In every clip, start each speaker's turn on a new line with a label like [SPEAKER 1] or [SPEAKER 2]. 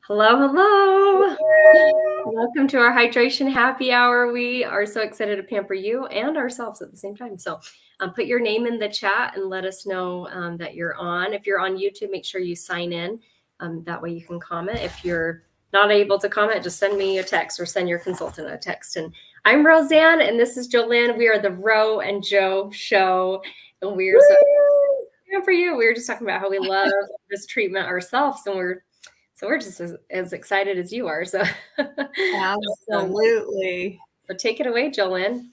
[SPEAKER 1] Hello, hello. Welcome to our hydration happy hour. We are so excited to pamper you and ourselves at the same time. So put your name in the chat and let us know that you're on. If you're on YouTube, make sure you sign in. That way you can comment. If you're not able to comment, just send me a text or send your consultant a text. And I'm Roseanne, and this is Jolynn. We are the Ro and Joe show. And we're so excited for you. We were just talking about how we love this treatment ourselves, and we're just as excited as you are. So
[SPEAKER 2] Absolutely.
[SPEAKER 1] So take it away, Jolynn.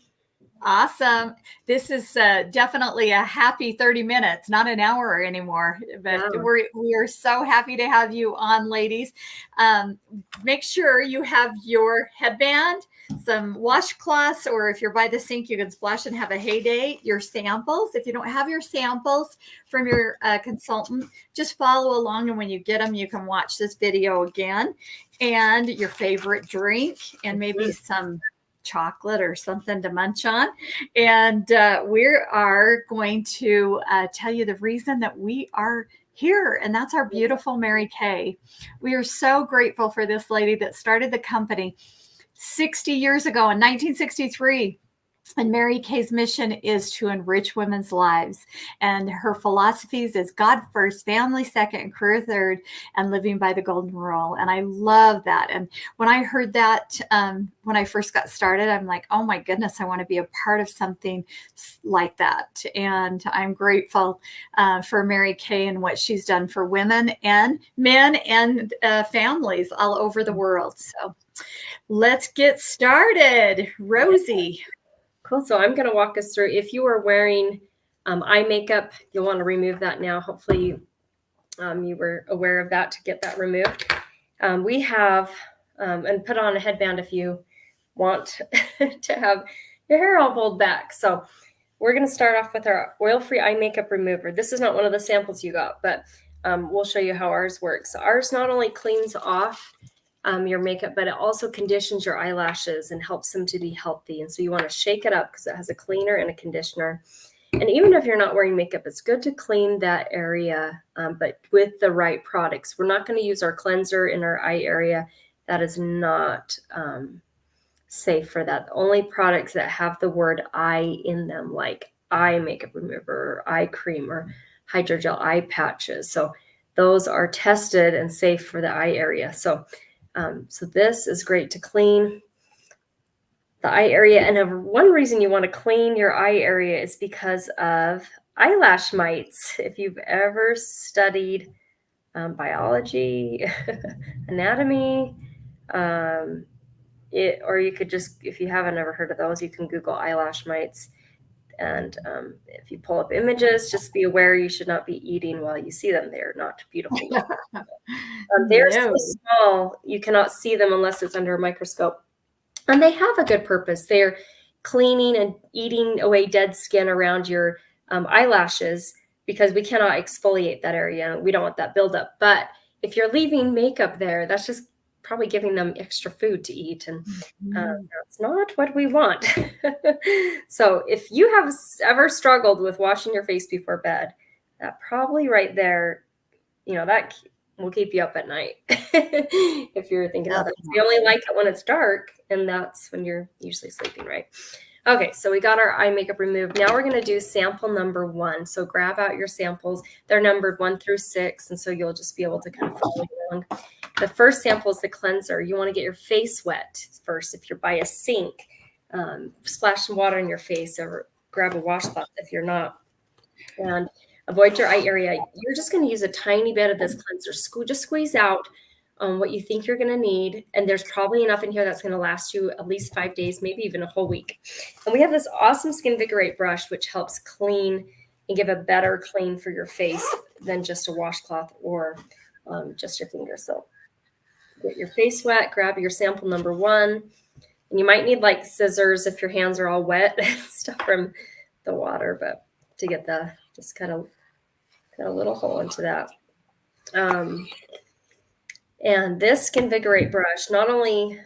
[SPEAKER 2] Awesome. This is definitely a happy 30 minutes, not an hour anymore. But we are so happy to have you on, ladies. Make sure you have your headband, some washcloths, or if you're by the sink, you can splash and have a heyday. Your samples. If you don't have your samples from your consultant, just follow along. And when you get them, you can watch this video again. And your favorite drink, and maybe some chocolate or something to munch on. And we are going to tell you the reason that we are here, and that's our beautiful Mary Kay. We are so grateful for this lady that started the company 60 years ago in 1963. And Mary Kay's mission is to enrich women's lives. And her philosophies is God first, family second, and career third, and living by the golden rule. And I love that. And when I heard that, when I first got started, I'm like, oh my goodness, I want to be a part of something like that. And I'm grateful for Mary Kay and what she's done for women and men and families all over the world. So let's get started. Rosie.
[SPEAKER 1] Cool. So I'm going to walk us through. If you are wearing eye makeup, you'll want to remove that now. Hopefully you were aware of that to get that removed. We have, and put on a headband if you want to have your hair all pulled back. So we're going to start off with our oil-free eye makeup remover. This is not one of the samples you got, but we'll show you how ours works. Ours not only cleans off your makeup, but it also conditions your eyelashes and helps them to be healthy. And so you want to shake it up because it has a cleaner and a conditioner. And even if you're not wearing makeup, it's good to clean that area, but with the right products. We're not going to use our cleanser in our eye area. That is not safe for that. The only products that have the word eye in them, like eye makeup remover, or eye cream, or hydrogel eye patches. So those are tested and safe for the eye area. So this is great to clean the eye area. And one reason you want to clean your eye area is because of eyelash mites. If you've ever studied biology, anatomy, or you could just, if you haven't ever heard of those, you can Google eyelash mites. And if you pull up images, just be aware you should not be eating while you see them. They're not beautiful. They're so small, you cannot see them unless it's under a microscope. And they have a good purpose. They're cleaning and eating away dead skin around your eyelashes, because we cannot exfoliate that area. We don't want that buildup. But if you're leaving makeup there, that's just probably giving them extra food to eat. And that's not what we want. So if you have ever struggled with washing your face before bed, that probably right there, that will keep you up at night. If you're thinking about that. You only like it when it's dark, and that's when you're usually sleeping, right? Okay, so we got our eye makeup removed. Now we're going to do sample number 1. So grab out your samples. They're numbered 1 through 6, and so you'll just be able to kind of follow along. The first sample is the cleanser. You want to get your face wet first. If you're by a sink, splash some water in your face, or grab a washcloth if you're not. And avoid your eye area. You're just going to use a tiny bit of this cleanser. Just squeeze out what you think you're going to need. And there's probably enough in here that's going to last you at least 5 days, maybe even a whole week. And we have this awesome Skinvigorate brush, which helps clean and give a better clean for your face than just a washcloth or just your finger. So get your face wet, grab your sample number 1. And you might need like scissors if your hands are all wet stuff from the water, but to get just cut a little hole into that. And this Skinvigorate brush not only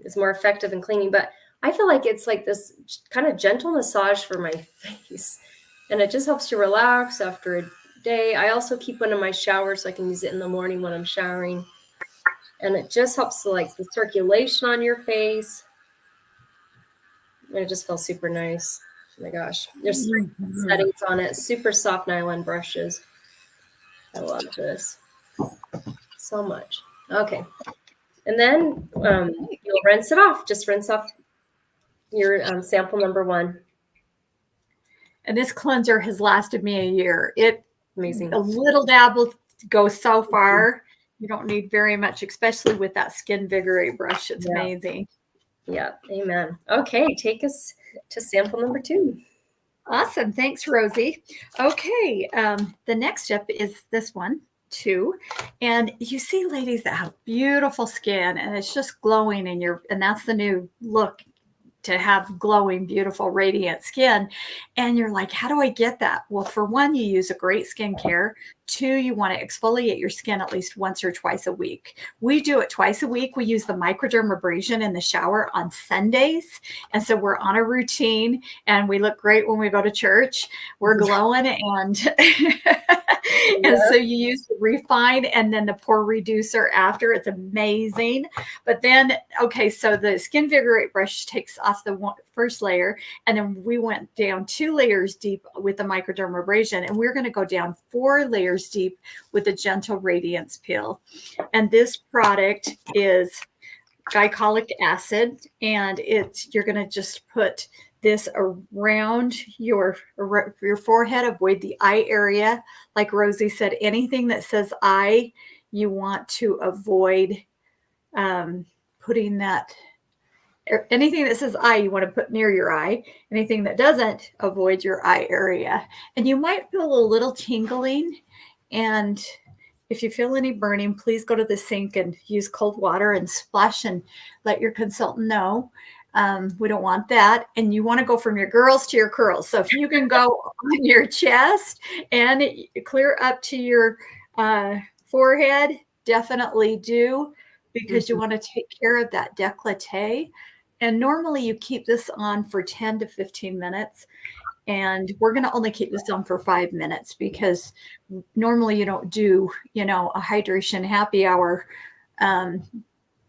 [SPEAKER 1] is more effective in cleaning, but I feel like it's like this kind of gentle massage for my face. And it just helps you relax after a day. I also keep one in my shower so I can use it in the morning when I'm showering. And it just helps to like the circulation on your face. And it just feels super nice. Oh my gosh. There's settings on it. Super soft nylon brushes. I love this so much. Okay. And then you'll rinse it off. Just rinse off your sample number 1.
[SPEAKER 2] And this cleanser has lasted me a year.
[SPEAKER 1] Amazing.
[SPEAKER 2] A little dab will go so far. You don't need very much, especially with that Skin Vigorate brush. It's amazing.
[SPEAKER 1] Yeah. Amen. Okay. Take us to sample number 2.
[SPEAKER 2] Awesome. Thanks, Rosie. Okay. The next step is this one, 2. And you see ladies that have beautiful skin and it's just glowing and that's the new look, to have glowing, beautiful, radiant skin. And you're like, how do I get that? Well, for one, you use a great skincare. 2, you want to exfoliate your skin at least once or twice a week. We do it twice a week. We use the microdermabrasion in the shower on Sundays. And so we're on a routine and we look great when we go to church. We're glowing and and so you use the refine and then the pore reducer after. It's amazing. But then, okay, so the Skin Vigorate brush takes off the first layer, and then we went down 2 layers deep with the microdermabrasion, and we're going to go down 4 layers deep with the Gentle Radiance Peel. And this product is glycolic acid, and you're going to just put this around your forehead, avoid the eye area. Like Rosie said, anything that says eye, you want to avoid putting that. Anything that says eye, you want to put near your eye. Anything that doesn't, avoid your eye area. And you might feel a little tingling. And if you feel any burning, please go to the sink and use cold water and splash and let your consultant know. We don't want that. And you want to go from your girls to your curls. So if you can go on your chest and clear up to your forehead, definitely do, because you want to take care of that décolleté. And normally you keep this on for 10 to 15 minutes. And we're going to only keep this on for 5 minutes because normally you don't do, a hydration happy hour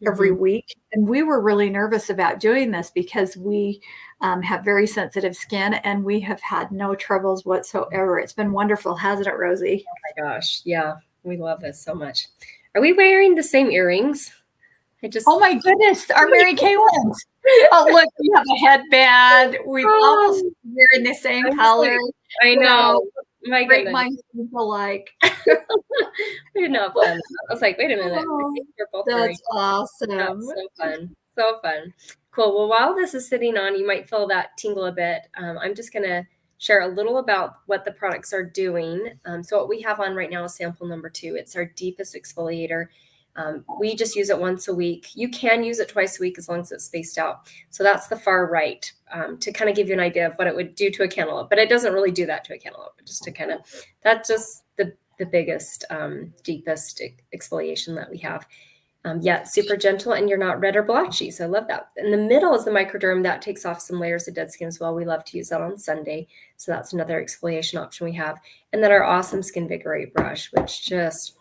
[SPEAKER 2] every week. And we were really nervous about doing this because we have very sensitive skin and we have had no troubles whatsoever. It's been wonderful, hasn't it, Rosie?
[SPEAKER 1] Oh my gosh. Yeah. We love this so much. Are we wearing the same earrings?
[SPEAKER 2] Oh my goodness, our Mary Kay ones. Oh, look, we have a headband. We've almost wearing the same color.
[SPEAKER 1] I know. My
[SPEAKER 2] great minds think alike.
[SPEAKER 1] I did not plan that. I was like, wait a minute.
[SPEAKER 2] That's awesome.
[SPEAKER 1] That's so fun. So fun. Cool. Well, while this is sitting on, you might feel that tingle a bit. I'm just going to share a little about what the products are doing. So what we have on right now is sample number 2. It's our deepest exfoliator. We just use it once a week. You can use it twice a week as long as it's spaced out. So that's the far right, to kind of give you an idea of what it would do to a cantaloupe. But it doesn't really do that to a cantaloupe. Just to kind of, that's just the biggest, deepest exfoliation that we have. Yet super gentle, and you're not red or blotchy. So I love that. In the middle is the microderm. That takes off some layers of dead skin as well. We love to use that on Sunday. So that's another exfoliation option we have. And then our awesome Skin Vigorate brush, which just,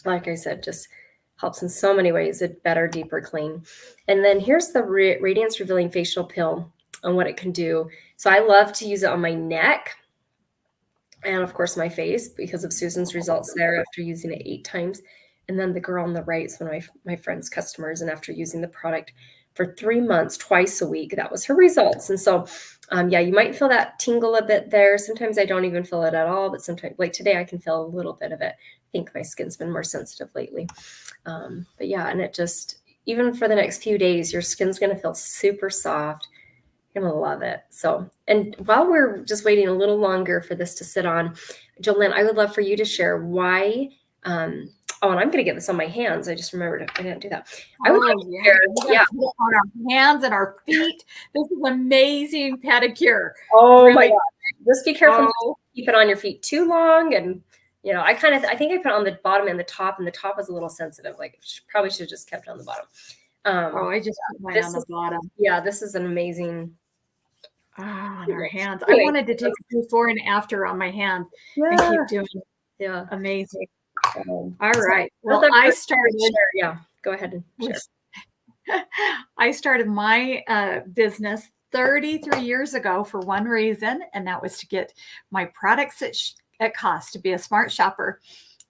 [SPEAKER 1] like I said, just helps in so many ways. A better, deeper clean. And then here's the Radiance Revealing Facial Peel and what it can do. So I love to use it on my neck and, of course, my face because of Susan's results there after using it 8 times. And then the girl on the right is one of my friend's customers. And after using the product for 3 months, twice a week, that was her results. And so, yeah, you might feel that tingle a bit there. Sometimes I don't even feel it at all, but sometimes, like today, I can feel a little bit of it. I think my skin's been more sensitive lately. But yeah, and it just, even for the next few days, your skin's going to feel super soft. You're going to love it. So, and while we're just waiting a little longer for this to sit on, Jolynn, I would love for you to share why, and I'm going to get this on my hands. I just remembered I didn't do that. I would love to share,
[SPEAKER 2] on our hands and our feet. This is amazing pedicure.
[SPEAKER 1] Oh really. My God. Just be careful not to keep it on your feet too long. And, I think I put it on the bottom and the top was a little sensitive. Like probably should have just kept it on the bottom.
[SPEAKER 2] I just put mine on the bottom.
[SPEAKER 1] Yeah, this is an amazing.
[SPEAKER 2] On our hands. I wanted to take a before and after on my hand and keep doing it.
[SPEAKER 1] Yeah.
[SPEAKER 2] Amazing. All right. Well, I started.
[SPEAKER 1] Yeah. go ahead and share.
[SPEAKER 2] I started my business 33 years ago for one reason, and that was to get my products at cost, to be a smart shopper.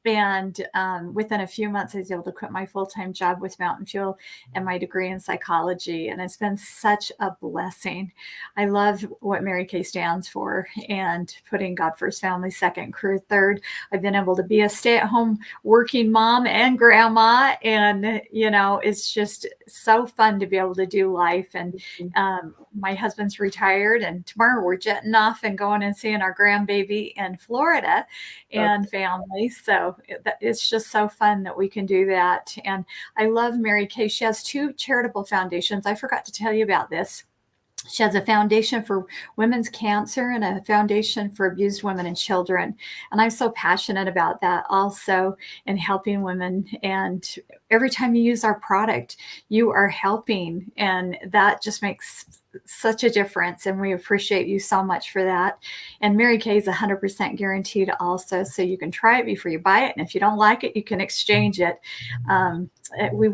[SPEAKER 2] And within a few months, I was able to quit my full-time job with Mountain Fuel and my degree in psychology. And it's been such a blessing. I love what Mary Kay stands for, and putting God first, family second, career third. I've been able to be a stay-at-home working mom and grandma. And, you know, it's just so fun to be able to do life. And my husband's retired, and tomorrow we're jetting off and going and seeing our grandbaby in Florida and family. So it's just so fun that we can do that. And I love Mary Kay. She has 2 charitable foundations. I forgot to tell you about this. She has a foundation for women's cancer and a foundation for abused women and children. And I'm so passionate about that also, in helping women. And every time you use our product, you are helping. And that just makes such a difference. And we appreciate you so much for that. And Mary Kay is 100% guaranteed also. So you can try it before you buy it. And if you don't like it, you can exchange it. We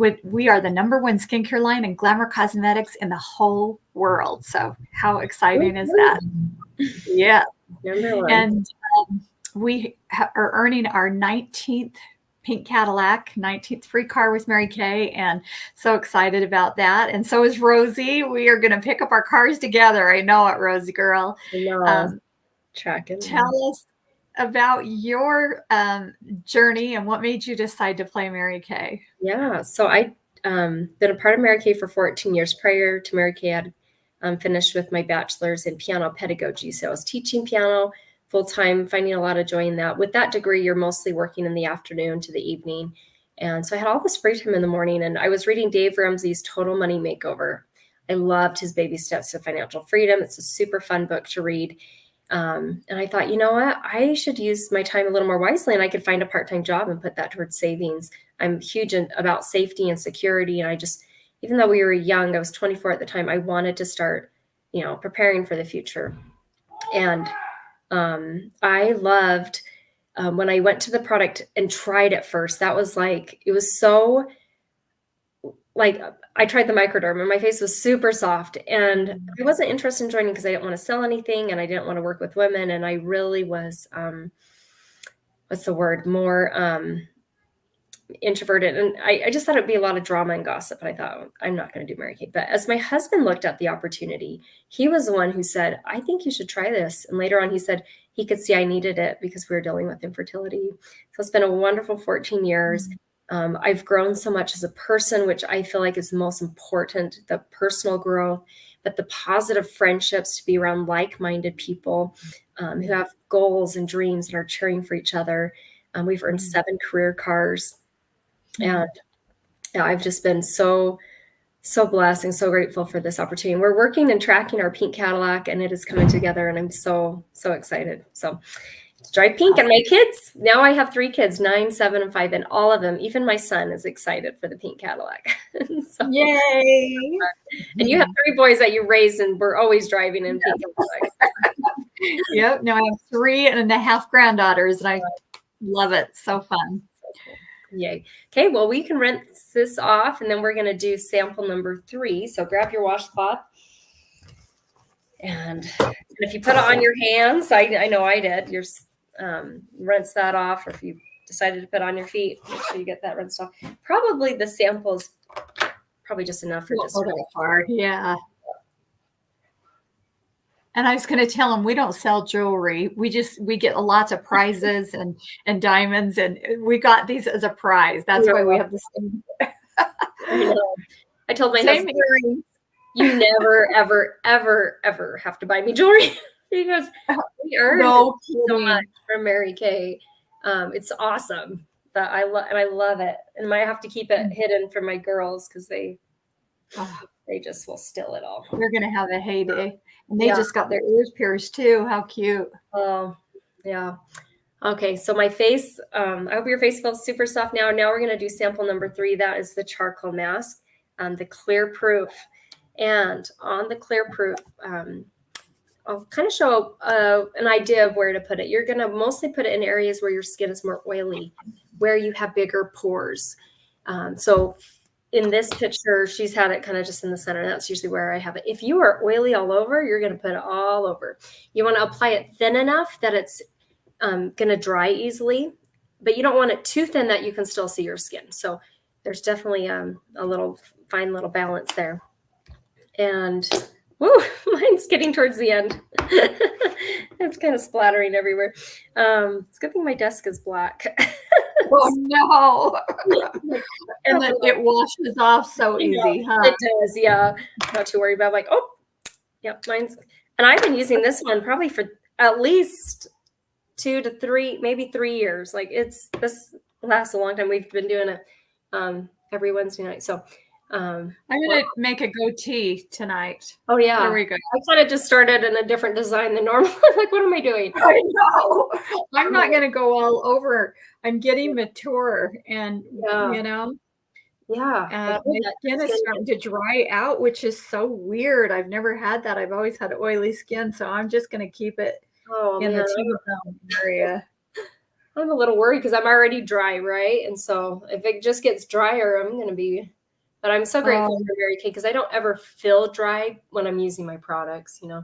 [SPEAKER 2] are the #1 skincare line and glamour cosmetics in the whole world. So how exciting is that? Yeah. And we are earning our 19th pink Cadillac, 19th free car with Mary Kay, and so excited about that. And so is Rosie. We are going to pick up our cars together. I know it, Rosie girl.
[SPEAKER 1] I know. Tracking.
[SPEAKER 2] Tell us about your journey and what made you decide to play Mary Kay.
[SPEAKER 1] Yeah, so I been a part of Mary Kay for 14 years. Prior to Mary Kay, I'd finished with my bachelor's in piano pedagogy. So I was teaching piano full-time, finding a lot of joy in that. With that degree, you're mostly working in the afternoon to the evening. And so I had all this free time in the morning, and I was reading Dave Ramsey's Total Money Makeover. I loved his Baby Steps to Financial Freedom. It's a super fun book to read. And I thought, you know what, I should use my time a little more wisely, and I could find a part-time job and put that towards savings. I'm huge about safety and security. And I just, even though we were young, I was 24 at the time, I wanted to start, you know, preparing for the future. And I loved when I went to the product and tried it first. That was like, it was so like, I tried the microderm and my face was super soft, and I wasn't interested in joining because I didn't want to sell anything and I didn't want to work with women. And I really was, what's the word, more introverted. And I just thought it'd be a lot of drama and gossip. And I thought, oh, I'm not going to do Mary Kay. But as my husband looked at the opportunity, he was the one who said, I think you should try this. And later on, he said he could see I needed it because we were dealing with infertility. So it's been a wonderful 14 years. I've grown so much as a person, which I feel like is the most important, the personal growth, but the positive friendships, to be around like-minded people who have goals and dreams and are cheering for each other. We've earned 7 career cars. And I've just been so blessed and so grateful for this opportunity. We're working and tracking our pink Cadillac, and it is coming together, and I'm so excited. So drive pink. And my kids, now I have 3 kids, 9, 7, and 5, and all of them, even my son, is excited for the pink Cadillac. So,
[SPEAKER 2] yay.
[SPEAKER 1] And you have 3 boys that you raised, and we're always driving in pink Cadillac.
[SPEAKER 2] Yep. Now I have 3.5 granddaughters, and I love it. So fun.
[SPEAKER 1] Yay. Okay, well, we can rinse this off, and then we're going to do sample number 3. So grab your washcloth. And if you put it on your hands, I know I did, you're rinse that off. Or if you decided to put it on your feet, make sure you get that rinsed off. Probably the sample is probably just enough for just
[SPEAKER 2] hard. Yeah. And I was going to tell them, we don't sell jewelry. We get lots of prizes and diamonds, and we got these as a prize. That's why we have the same.
[SPEAKER 1] I told my husband, you never, ever, ever, ever have to buy me jewelry because we earned so much from Mary Kay. It's awesome, but I love it, and I have to keep it hidden from my girls because they just will steal it all.
[SPEAKER 2] We're gonna have a heyday. And they just got their ears pierced too. How cute.
[SPEAKER 1] Oh, yeah. Okay, so my face, I hope your face feels super soft now. Now we're going to do sample number 3. That is the charcoal mask, the clear proof. And on the clear proof, I'll kind of show an idea of where to put it. You're going to mostly put it in areas where your skin is more oily, where you have bigger pores. So in this picture, she's had it kind of just in the center. That's usually where I have it. If you are oily all over, you're going to put it all over. You want to apply it thin enough that it's going to dry easily, but you don't want it too thin that you can still see your skin. So there's definitely a little fine little balance there. And woo, mine's getting towards the end. It's kind of splattering everywhere. It's a good thing my desk is black.
[SPEAKER 2] Oh no. And then it washes off so easy, huh?
[SPEAKER 1] It does, yeah. Not too worried about like, oh, yep, mine's. And I've been using this one probably for at least 2 to 3, maybe 3 years. Like this lasts a long time. We've been doing it every Wednesday night. So
[SPEAKER 2] I'm gonna make a goatee tonight.
[SPEAKER 1] Oh yeah,
[SPEAKER 2] there we go.
[SPEAKER 1] I kind of just started in a different design than normal. Like, what am I doing?
[SPEAKER 2] I know. I'm not gonna go all over. I'm getting mature, and you know, my skin is starting to dry out, which is so weird. I've never had that. I've always had oily skin, so I'm just gonna keep it in the T-zone area.
[SPEAKER 1] I'm a little worried because I'm already dry, right? And so if it just gets drier, I'm gonna be. But I'm so grateful for Mary Kay because I don't ever feel dry when I'm using my products, you know.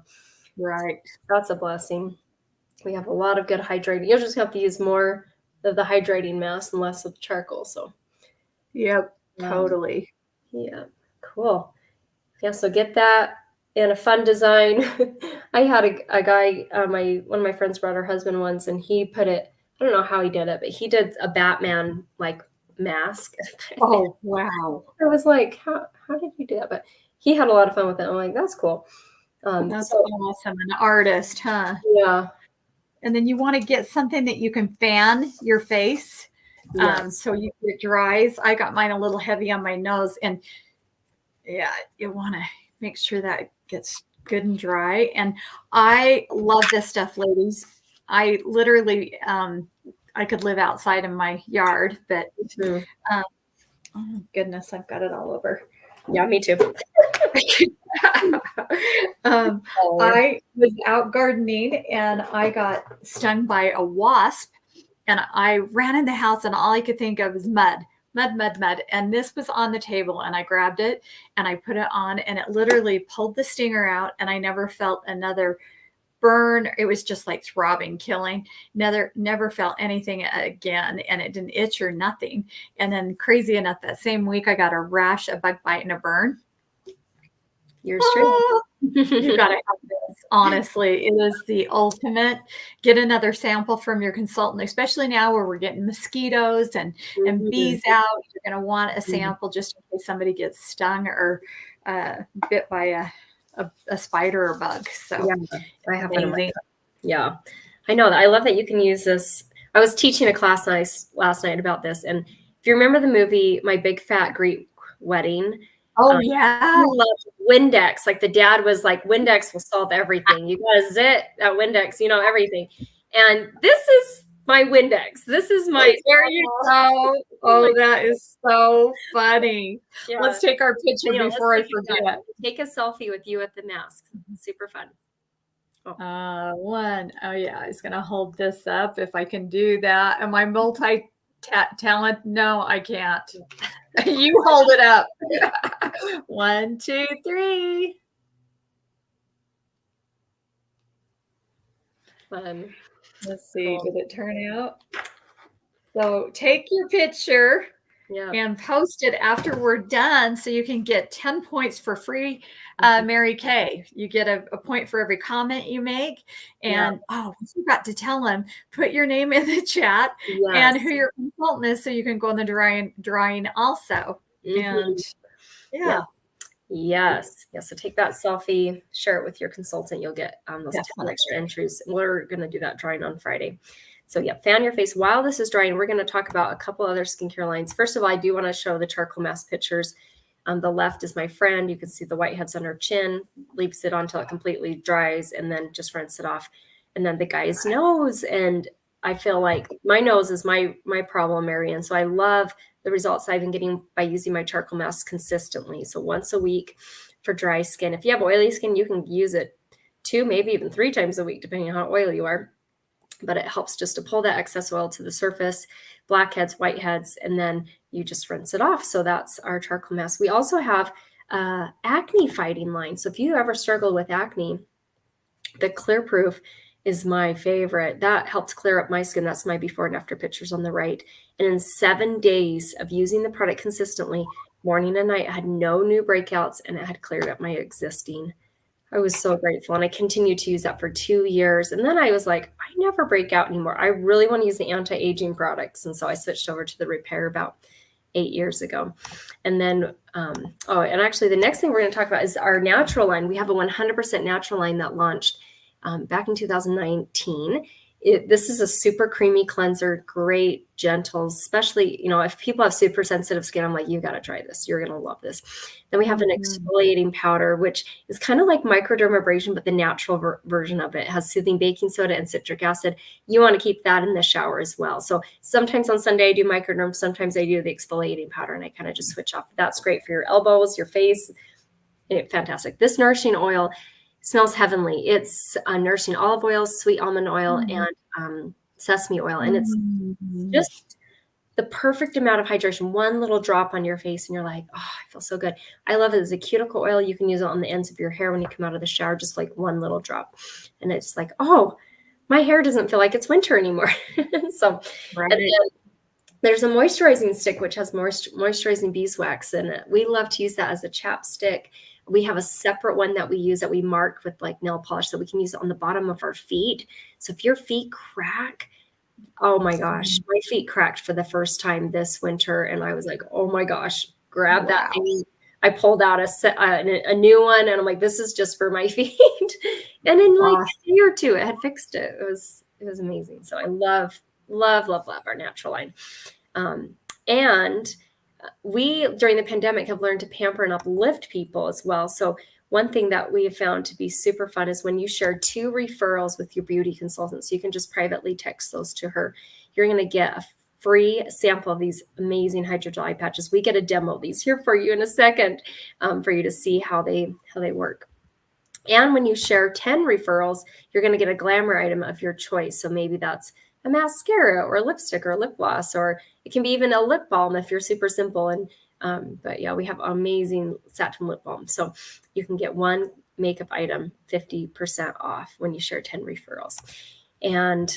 [SPEAKER 2] Right.
[SPEAKER 1] That's a blessing. We have a lot of good hydrating. You'll just have to use more of the hydrating mask and less of the charcoal. So
[SPEAKER 2] yep, totally.
[SPEAKER 1] Yeah, cool. Yeah, so get that in a fun design. I had a guy, one of my friends brought her husband once, and he put it, I don't know how he did it, but he did a Batman like mask.
[SPEAKER 2] Oh wow.
[SPEAKER 1] I was like, how did you do that? But he had a lot of fun with it. I'm like, that's cool.
[SPEAKER 2] That's awesome. An artist, huh?
[SPEAKER 1] Yeah.
[SPEAKER 2] And then you want to get something that you can fan your face. So it dries. I got mine a little heavy on my nose, and yeah, you want to make sure that it gets good and dry. And I love this stuff, ladies. I literally I could live outside in my yard, but oh goodness, I've got it all over.
[SPEAKER 1] Yeah, me too.
[SPEAKER 2] I was out gardening and I got stung by a wasp, and I ran in the house and all I could think of was mud. And this was on the table, and I grabbed it and I put it on, and it literally pulled the stinger out, and I never felt another burn. It was just like throbbing, killing. Never felt anything again, and it didn't itch or nothing. And then crazy enough, that same week I got a rash, a bug bite, and a burn.
[SPEAKER 1] Yours true.
[SPEAKER 2] You gotta have this. Honestly, it is the ultimate. Get another sample from your consultant, especially now where we're getting mosquitoes and bees out. You're gonna want a sample just in case somebody gets stung or bit by a spider or bug. So
[SPEAKER 1] yeah, I have amazing. Yeah, I know that. I love that you can use this. I was teaching a class last night about this, and if you remember the movie My Big Fat Greek Wedding.
[SPEAKER 2] Oh yeah,
[SPEAKER 1] I love Windex. Like the dad was like, Windex will solve everything. You gotta zit that Windex, you know, everything. And this is my Windex. This is my.
[SPEAKER 2] There you go. Oh, that is so funny. Yeah. Let's take our picture before I forget.
[SPEAKER 1] Take a selfie with you at the mask. Super fun.
[SPEAKER 2] One. Oh yeah, I was gonna hold this up if I can do that. Am I multi-talent? No, I can't. You hold it up. 1, 2, 3.
[SPEAKER 1] Fun.
[SPEAKER 2] Let's see. Did it turn out? So take your picture and post it after we're done, so you can get 10 points for free. Mary Kay, you get a point for every comment you make. And I forgot to tell them, put your name in the chat and who your consultant is, so you can go on the drawing also. And
[SPEAKER 1] Yes. So take that selfie, share it with your consultant. You'll get those 10 extra entries. We're going to do that drawing on Friday. So fan your face while this is drying. We're going to talk about a couple other skincare lines. First of all, I do want to show the charcoal mask pictures. On the left is my friend. You can see the whiteheads on her chin. Leaves it on until it completely dries, and then just rinse it off. And then the guy's nose. And I feel like my nose is my problem area. So I love the results I've been getting by using my charcoal mask consistently. So once a week for dry skin. If you have oily skin, you can use it 2, maybe even 3 times a week, depending on how oily you are. but it helps just to pull that excess oil to the surface, blackheads, whiteheads, and then you just rinse it off. So that's our charcoal mask. We also have acne fighting line. So if you ever struggle with acne, the Clear Proof is my favorite. That helps clear up my skin. That's my before and after pictures on the right. And in 7 days of using the product consistently, morning and night, I had no new breakouts, and it had cleared up my existing. I was so grateful, and I continued to use that for 2 years. And then I was like, I never break out anymore. I really want to use the anti-aging products. And so I switched over to the Repair about 8 years ago. And then, and actually the next thing we're going to talk about is our natural line. We have a 100% natural line that launched back in 2019. This is a super creamy cleanser, great, gentle, especially, if people have super sensitive skin, I'm like, you got to try this. You're going to love this. Then we have an exfoliating powder, which is kind of like microdermabrasion, but the natural version of it. It has soothing baking soda and citric acid. You want to keep that in the shower as well. So sometimes on Sunday I do microderm, sometimes I do the exfoliating powder, and I kind of just switch off. That's great for your elbows, your face. Fantastic. This nourishing oil smells heavenly. It's nourishing olive oil, sweet almond oil, and sesame oil. And it's just the perfect amount of hydration. One little drop on your face and you're like, oh, I feel so good. I love it as a cuticle oil. You can use it on the ends of your hair when you come out of the shower, just like one little drop. And it's like, oh, my hair doesn't feel like it's winter anymore. So right. And then there's a moisturizing stick, which has moisturizing beeswax. And we love to use that as a chapstick. We have a separate one that we use that we mark with like nail polish, so we can use it on the bottom of our feet. So if your feet crack, oh my gosh, my feet cracked for the first time this winter. And I was like, oh my gosh, grab that thing. I pulled out a new one, and I'm like, this is just for my feet. And in like a day or two, it had fixed it. It was amazing. So I love our natural line. And we, during the pandemic, have learned to pamper and uplift people as well. So one thing that we have found to be super fun is when you share 2 referrals with your beauty consultant. So you can just privately text those to her. You're going to get a free sample of these amazing hydrogel eye patches. We get a demo of these here for you in a second, for you to see how they work. And when you share 10 referrals, you're going to get a glamour item of your choice. So maybe that's a mascara or a lipstick or a lip gloss, or it can be even a lip balm if you're super simple. And but yeah, we have amazing satin lip balm. So you can get one makeup item 50% off when you share 10 referrals. And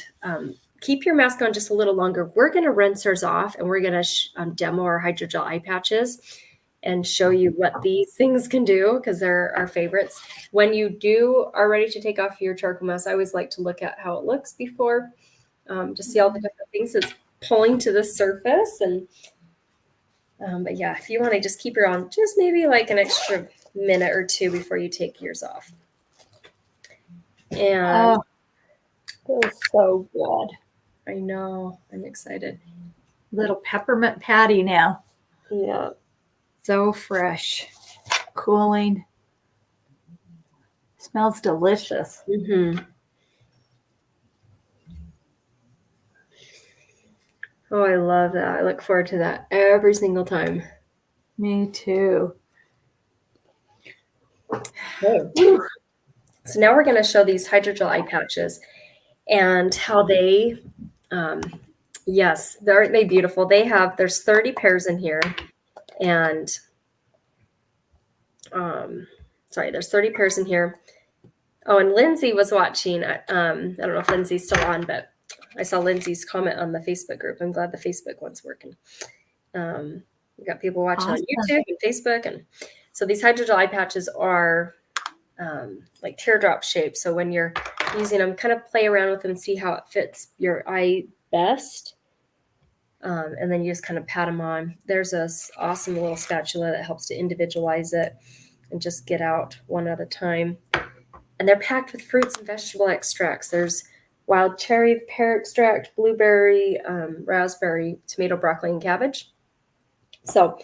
[SPEAKER 1] keep your mask on just a little longer. We're going to rinse ours off, and we're going to demo our hydrogel eye patches and show you what these things can do, because they're our favorites. When you are ready to take off your charcoal mask, I always like to look at how it looks before, to see all the different things it's pulling to the surface. And but yeah, if you want to just keep your on just maybe like an extra minute or 2 before you take yours off. And
[SPEAKER 2] feels so good.
[SPEAKER 1] I know, I'm excited.
[SPEAKER 2] Little peppermint patty now.
[SPEAKER 1] Yeah.
[SPEAKER 2] So fresh, cooling. Smells delicious.
[SPEAKER 1] Oh, I love that. I look forward to that every single time.
[SPEAKER 2] Me too.
[SPEAKER 1] Okay. So now we're going to show these hydrogel eye patches and how they, yes, aren't they beautiful? There's 30 pairs in here, and there's 30 pairs in here. Oh, and Lindsay was watching. I don't know if Lindsay's still on, but I saw Lindsay's comment on the Facebook group. I'm glad the Facebook one's working. We got people watching on YouTube and Facebook. And so these hydrogel eye patches are like teardrop shaped. So when you're using them, kind of play around with them, see how it fits your eye best. And then you just kind of pat them on. There's this awesome little spatula that helps to individualize it and just get out one at a time. And they're packed with fruits and vegetable extracts. There's wild cherry, pear extract, blueberry, raspberry, tomato, broccoli, and cabbage. So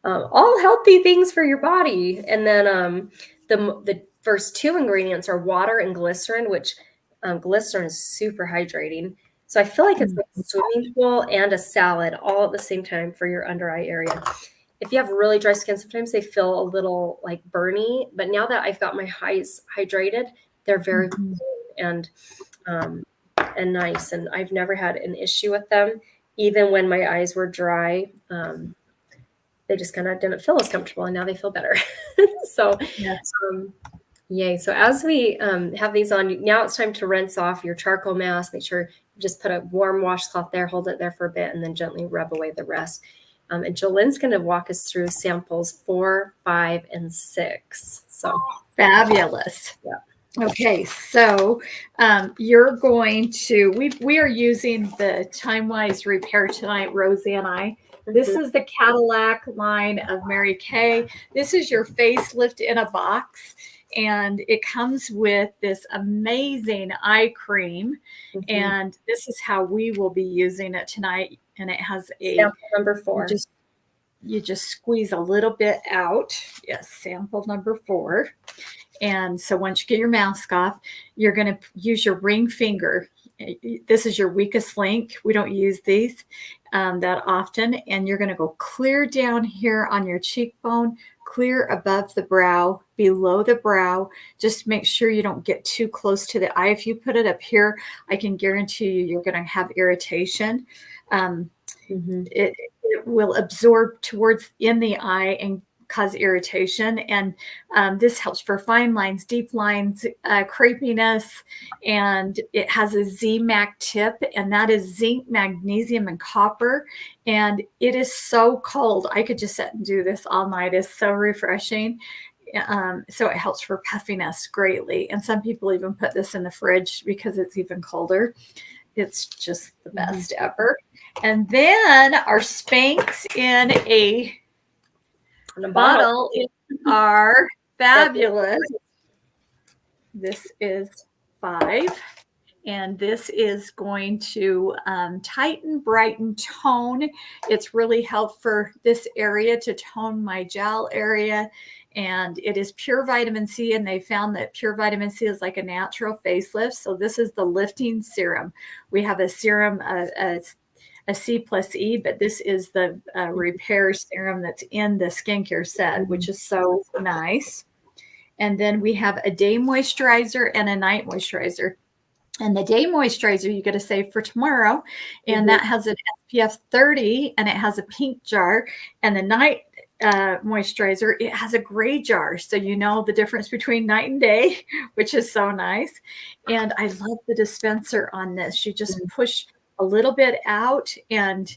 [SPEAKER 1] all healthy things for your body. And then the first 2 ingredients are water and glycerin, which glycerin is super hydrating. So I feel like it's like a swimming pool and a salad all at the same time for your under eye area. If you have really dry skin, sometimes they feel a little like burny, but now that I've got my eyes hydrated, they're very cool. And and nice. And I've never had an issue with them. Even when my eyes were dry, they just kind of didn't feel as comfortable, and now they feel better. So,
[SPEAKER 2] Yes.
[SPEAKER 1] yay. So as we have these on, now it's time to rinse off your charcoal mask. Make sure you just put a warm washcloth there, hold it there for a bit, and then gently rub away the rest. And Jolene's going to walk us through samples 4, 5, and 6. So
[SPEAKER 2] fabulous.
[SPEAKER 1] Yeah.
[SPEAKER 2] Okay, so you're going to, we are using the Time Wise Repair tonight, Rosie and I. This is the Cadillac line of Mary Kay. This is your facelift in a box, and it comes with this amazing eye cream. And this is how we will be using it tonight. And it has a
[SPEAKER 1] sample number 4.
[SPEAKER 2] You just squeeze a little bit out. Yes, sample number 4. And so once you get your mask off, you're going to use your ring finger. This is your weakest link. We don't use these that often. And you're going to go clear down here on your cheekbone, clear above the brow, below the brow. Just make sure you don't get too close to the eye. If you put it up here, I can guarantee you're going to have irritation. It will absorb towards in the eye and cause irritation. And this helps for fine lines, deep lines, crepiness. And it has a ZMAC tip, and that is zinc, magnesium, and copper. And it is so cold. I could just sit and do this all night. It's so refreshing. So it helps for puffiness greatly. And some people even put this in the fridge because it's even colder. It's just the best ever. And then our Spanx in a bottle are fabulous. This is 5, and this is going to tighten, brighten, tone. It's really helped for this area to tone my jowl area. And it is pure vitamin C, and they found that pure vitamin C is like a natural facelift. So this is the lifting serum. We have a serum, a C plus E, but this is the repair serum that's in the skincare set, which is so nice. And then we have a day moisturizer and a night moisturizer. And the day moisturizer you got to save for tomorrow, and that has an SPF 30, and it has a pink jar. And the night moisturizer, it has a gray jar, so you know the difference between night and day, which is so nice. And I love the dispenser on this. You just push a little bit out, and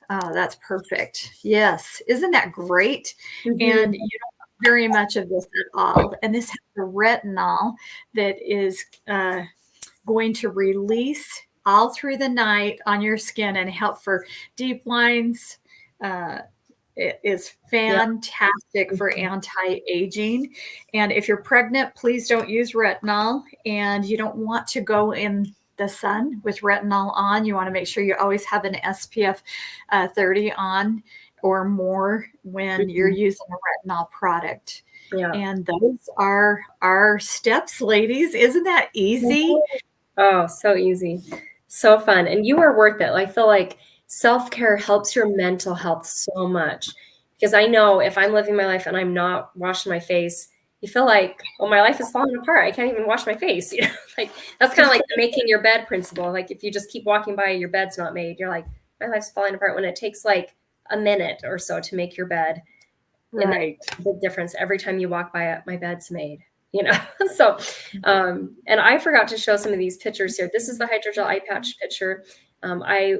[SPEAKER 2] that's perfect. Yes, isn't that great? And you don't have very much of this at all. And this has the retinol that is going to release all through the night on your skin and help for deep lines. It is fantastic for anti-aging. And if you're pregnant, please don't use retinol. And you don't want to go in the sun with retinol on. You want to make sure you always have an SPF 30 on or more when you're using a retinol product. And those are our steps, ladies. Isn't that easy?
[SPEAKER 1] Oh, so easy. So fun. And you are worth it. I feel like self-care helps your mental health so much, because I know if I'm living my life and I'm not washing my face, you feel like, well, my life is falling apart. I can't even wash my face. You know, like that's kind of like the making your bed principle. Like if you just keep walking by, your bed's not made. You're like, my life's falling apart, when it takes like a minute or so to make your bed.
[SPEAKER 2] Right.
[SPEAKER 1] And the difference every time you walk by it, my bed's made. You know, so, and I forgot to show some of these pictures here. This is the hydrogel eye patch picture. I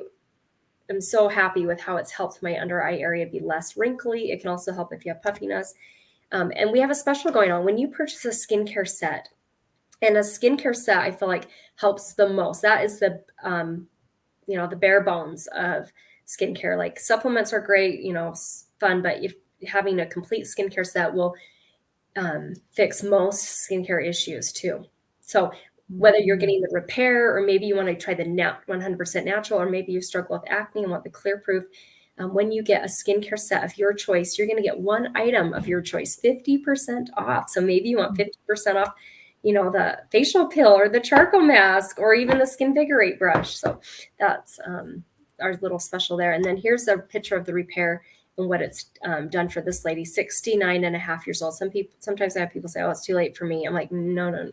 [SPEAKER 1] am so happy with how it's helped my under eye area be less wrinkly. It can also help if you have puffiness. And we have a special going on when you purchase a skincare set. And a skincare set, I feel like, helps the most. That is the, the bare bones of skincare. Like supplements are great, fun, but if having a complete skincare set will fix most skincare issues too. So whether you're getting the repair, or maybe you want to try the 100% natural, or maybe you struggle with acne and want the clear proof, when you get a skincare set of your choice, you're going to get one item of your choice 50% off. So maybe you want 50% off, the facial pill or the charcoal mask or even the Skinvigorate brush. So that's our little special there. And then here's a picture of the repair and what it's done for this lady, 69 and a half years old. Sometimes I have people say, oh, it's too late for me. I'm like, no.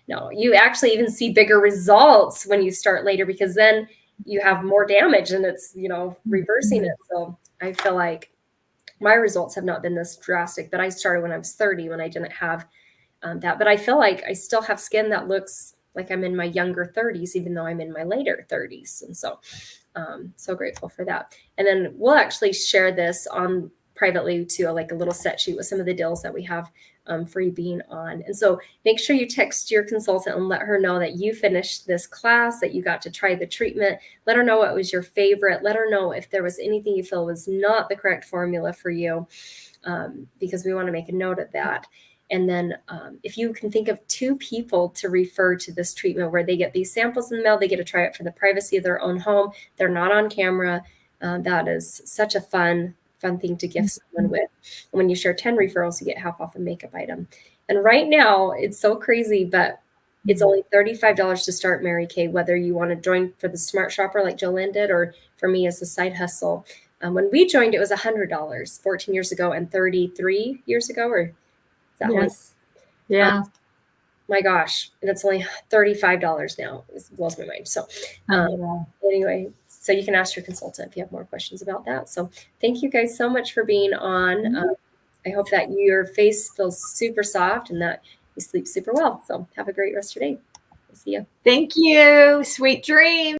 [SPEAKER 1] No, you actually even see bigger results when you start later, because then you have more damage and it's, reversing it. So I feel like my results have not been this drastic, but I started when I was 30, when I didn't have that. But I feel like I still have skin that looks like I'm in my younger 30s, even though I'm in my later 30s. And so, so grateful for that. And then we'll actually share this on privately to like a little set sheet with some of the deals that we have for you being on. And so make sure you text your consultant and let her know that you finished this class, that you got to try the treatment. Let her know what was your favorite. Let her know if there was anything you feel was not the correct formula for you, because we want to make a note of that. And then if you can think of 2 people to refer to this treatment where they get these samples in the mail, they get to try it for the privacy of their own home. They're not on camera. That is such a fun thing to gift someone with. And when you share 10 referrals, you get half off a makeup item. And right now, it's so crazy, but it's only $35 to start Mary Kay, whether you want to join for the smart shopper like Jolynn did, or for me as a side hustle. When we joined, it was $100 14 years ago and 33 years ago, or that
[SPEAKER 2] yes. Yeah.
[SPEAKER 1] My gosh. And it's only $35 now. It blows my mind. So anyway, so you can ask your consultant if you have more questions about that. So thank you guys so much for being on. I hope that your face feels super soft and that you sleep super well. So have a great rest of your day. See you.
[SPEAKER 2] Thank you. Sweet dreams.